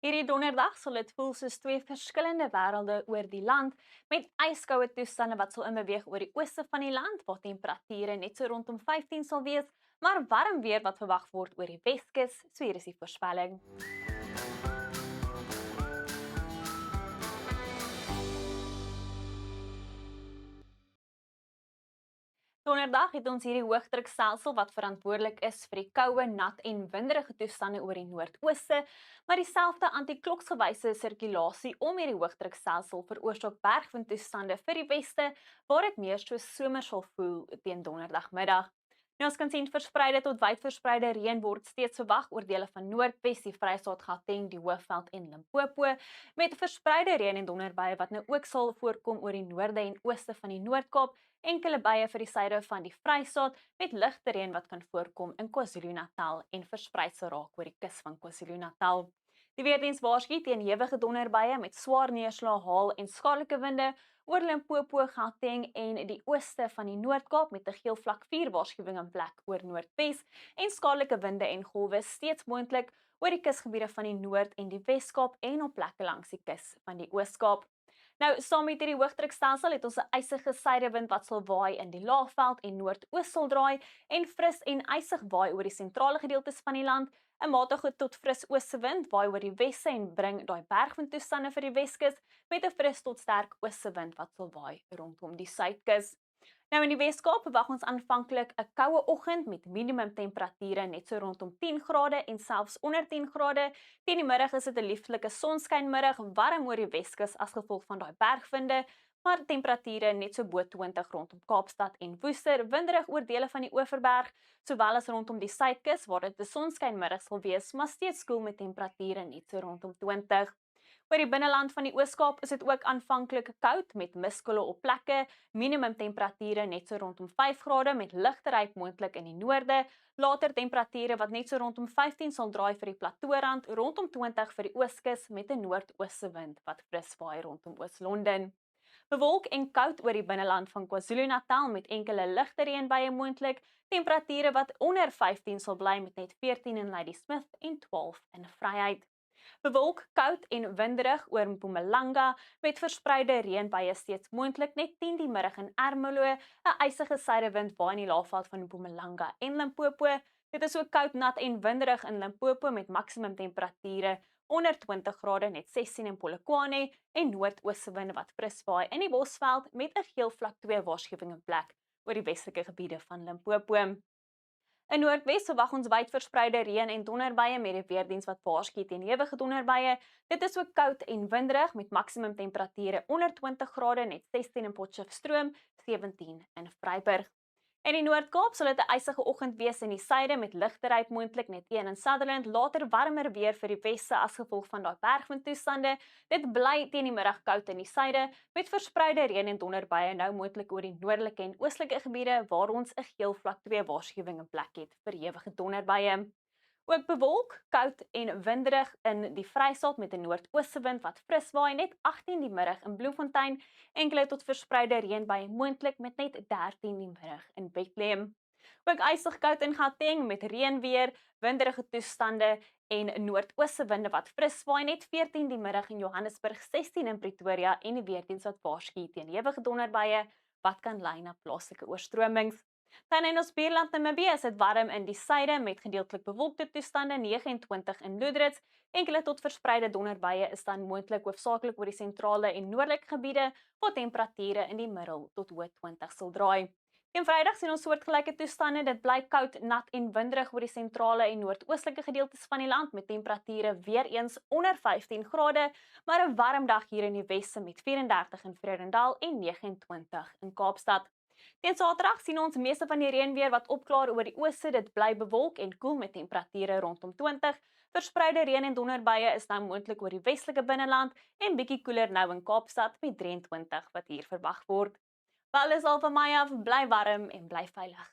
Hierdie donderdag sal dit voel soos twee verskillende wêrelde oor die land, met yskoue toestande wat sal inbeweeg oor die ooste van die land, waar temperature net so rondom 15 sal wees, maar warm weer wat verwag word oor die Weskus, so hier is die voorspelling. Donderdag het ons hierdie hoëdrukstelsel wat verantwoordelik is vir die koue, nat en winderige toestande oor die noordooste, maar dieselfde antikloksgewyse sirkulasie om hierdie hoëdrukstelsel veroorsaak bergwindtoestande vir die weste, waar dit meer soos somer sal voel teen donderdagmiddag. Nou ons kan sien verspreide tot wyd verspreide reën word steeds verwag oor dele van Noordwes, die Vrystaat, Gauteng, die Hoëveld en Limpopo, met verspreide reën en donderbuie wat nou ook sal voorkom oor die noorde en ooste van die Noord-Kaap, enkele buie vir die suide van die Vrystaat met ligte reën wat kan voorkom in KwaZulu-Natal en versprei sal raak oor die kus van KwaZulu-Natal. Die weerdiens waarsku teen ewige donderbuie met swaar neerslae, haal en skadelike winde oor Limpopo, Gauteng en die ooste van die Noord-Kaap met 'n geel vlak 4 waarskuwing in plek oor Noordwes en skadelike winde en golwe steeds moontlik oor die kusgebiede van die Noord en die Wes-Kaap en op plekke langs die kus van die Oos-Kaap. Nou, saam met hierdie hoëdrukstelsel het ons 'n ysige suidewind wat sal waai in die Laagveld en Noordoos sal draai en fris en ysig waai oor die sentrale gedeeltes van die land. 'n Matige tot fris oostewind waai oor die weste en bring daai bergwindtoestande vir die Weskus met 'n fris tot sterk oostewind wat sal waai rondom die suidkus. Nou in die Weskaap verwag ons aanvanklik 'n koue oggend met minimum temperature net so rondom 10 grade en selfs onder 10 grade. Teen die middag is dit 'n lieflike sonskynmiddag, warm oor die Weskus as gevolg van daai bergwinde, maar temperature net so bo 20 rondom Kaapstad en Woester, winderig oor dele van die Oeverberg, sowel as rondom die suidkus waar dit 'n sonskynmiddag sal wees, maar steeds koel met temperature net so rondom 20. Oor die binneland van die Oos-Kaap is dit ook aanvanklik koud met miskolle op plekke, minimum temperature net so rondom 5 grade met ligte reik moontlik in die noorde, later temperature wat net so rondom 15 sal draai vir die Plateaurand, rondom 20 vir die Ooskus met 'n noordooste wind wat fris waai rondom Oos-London. Bewolk en koud oor die binneland van KwaZulu-Natal met enkele ligte reënbuie moontlik, temperature wat onder 15 sal bly met net 14 in Ladysmith en 12 in Vryheid. Bewolk, koud en winderig oor Mpumalanga met verspreide reënbuie steeds moontlik net 10 die middag in Ermelo, 'n ysige suidewind waai in die Laagveld van Mpumalanga en Limpopo. Dit is ook koud, nat en winderig in Limpopo met maksimum temperature onder 20 grade net 16 in Polokwane en noordooste winde wat fris waai in die Bosveld met 'n geel vlak 2 waarskuwing in plek oor die westelike gebiede van Limpopo. In Noordwes verwag ons wyd verspreide reën en donderbuie met die weerdiens wat waarsku teen ewige donderbuie. Dit is ook koud en winderig met maksimum temperature onder 20 grade net 16 in Potchefstroom, 17 in Vryburg. In die Noord-Kaap sal dit 'n ysige oggend wees in die suide met ligte reik moontlik net 1 in Sutherland, later warmer weer vir die weste as gevolg van daai bergwindtoestande. Dit bly teen die middag koud in die suide met verspreide reën en donderbuie nou moontlik oor die noordelike en oostelike gebiede waar ons 'n geel vlak 2 waarskuwing in plek het vir ewige donderbuie. Ook bewolk, koud en winderig in die Vrystaat met 'n noordooste wind wat fris waai net 18 die middag in Bloemfontein, enkele tot verspreide reënbuie moontlik met net 13 die middag in Bethlehem. Ook ysig koud in Gauteng met reënweer, winderige toestande en noordooste winde wat fris waai net 14 die middag in Johannesburg, 16 in Pretoria en die weerdiens wat waarsku teen ewige donderbuie wat kan lei na plaaslike oorstromings. Dan in ons buurland Namibië is dit warm in die suide met gedeeltelik bewolkte toestande 29 in Lourdes. Enkele tot verspreide donderbuie is dan moontlik hoofsaaklik oor die sentrale en noordelike gebiede waar temperature in die middel tot hoë 20 sal draai. Teen Vrydag sien ons soortgelyke toestande, dit bly koud, nat en winderig oor die sentrale en noordoostelike gedeeltes van die land met temperature weer eens onder 15 grade, maar 'n warm dag hier in die weste met 34 in Vredendal en 29 in Kaapstad. Teen Saterdag sien ons meeste van die reënweer wat opklaar oor die ooste, dit bly bewolk en koel met temperature rondom 20. Verspreide reën en donderbuie is nou moontlik oor die westelike binneland en bietjie koeler nou in Kaapstad met 23 wat hier verwag word. Wel is al van my af, bly warm en bly veilig.